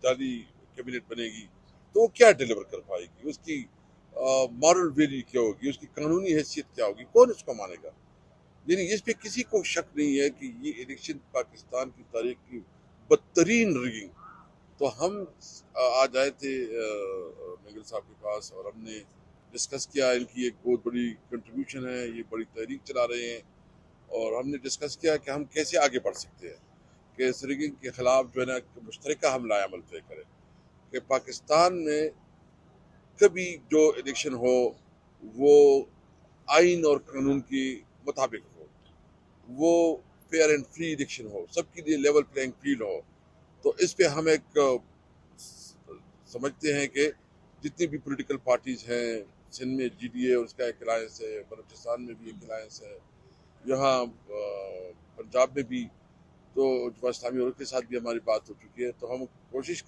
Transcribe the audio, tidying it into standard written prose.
जाली कैबिनेट बनेगी तो वो क्या डिलीवर कर पाएगी, उसकी मॉरल वैल्यू क्या होगी, उसकी कानूनी हैसियत क्या होगी, कौन उसको मानेगा। यानी इस पे किसी को शक नहीं है कि ये इलेक्शन पाकिस्तान की तारीख की बदतरीन रिगिंग। तो हम आज आए थे मेंगल साहब के पास और हमने डिस्कस किया, इनकी एक बहुत बड़ी कंट्रीब्यूशन है, ये बड़ी तहरीक चला रहे हैं और हमने डिस्कस किया कि हम कैसे आगे बढ़ सकते हैं कि इस रिगिंग के खिलाफ जो है ना मुश्तरका हमला अमल तय करें कि पाकिस्तान में कभी जो इलेक्शन हो वो आइन और कानून के मुताबिक हो, वो फेयर एंड फ्री इलेक्शन हो, सबके लिए लेवल प्लेइंग फील्ड हो। तो इस पे हम एक समझते हैं कि जितनी भी पॉलिटिकल पार्टीज हैं, सिंध में जीडीए और उसका एक अलायंस है, बलूचिस्तान में भी एक अलायंस है, यहाँ पंजाब में भी, तो जमात इस्लामी और के साथ भी हमारी बात हो चुकी है। तो हम कोशिश